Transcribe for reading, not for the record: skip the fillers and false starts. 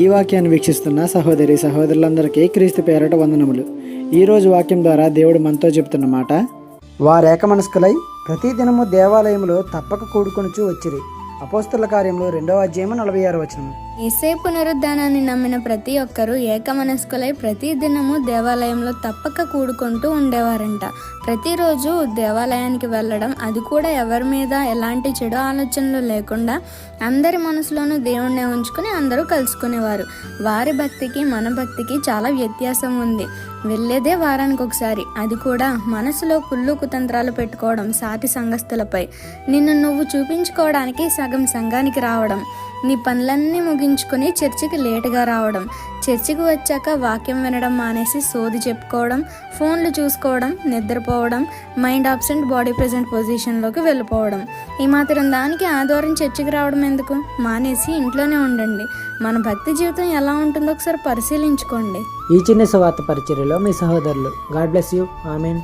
ఈ వాక్యాన్ని వీక్షిస్తున్న సహోదరి సహోదరులందరికీ క్రీస్తు పేరట వందనములు. ఈరోజు వాక్యం ద్వారా దేవుడు మనతో చెబుతున్న మాట, వారేక మనస్కులై ప్రతిదినము దేవాలయములో తప్పక కూడుకొనుచు వచ్చిరి. అపోస్తలుల కార్యములు 2వ అధ్యాయము 46వ వచనం. యేసే పునరుద్ధానాన్ని నమ్మిన ప్రతి ఒక్కరూ ఏకమనస్కులై ప్రతి దినము దేవాలయంలో తప్పక కూడుకుంటూ ఉండేవారంట. ప్రతిరోజు దేవాలయానికి వెళ్ళడం, అది కూడా ఎవరి మీద ఎలాంటి చెడు ఆలోచనలు లేకుండా అందరి మనసులోనూ దేవుణ్ణి ఉంచుకుని అందరూ కలుసుకునేవారు. వారి భక్తికి మన భక్తికి చాలా వ్యత్యాసం ఉంది. వెళ్ళేదే వారానికి ఒకసారి, అది కూడా మనసులో కుళ్ళు కుతంత్రాలు పెట్టుకోవడం, సాటి సంఘస్థులపై నిన్ను నువ్వు చూపించుకోవడానికి సగం సంఘానికి రావడం, నీ పనులన్నీ ముగించుకొని చర్చికి లేటుగా రావడం, చర్చికి వచ్చాక వాక్యం వినడం మానేసి సోది చెప్పుకోవడం, ఫోన్లు చూసుకోవడం, నిద్రపోవడం, మైండ్ ఆబ్సెంట్ బాడీ ప్రెజెంట్ పొజిషన్లోకి వెళ్ళిపోవడం. ఈ మాత్రం దానికి ఆదివారం చర్చికి రావడం ఎందుకు? మానేసి ఇంట్లోనే ఉండండి. మన భక్తి జీవితం ఎలా ఉంటుందో ఒకసారి పరిశీలించుకోండి. ఈ చిన్న సువార్త పరిచర్యలో మీ సహోదరులు. God bless you. ఆమేన్.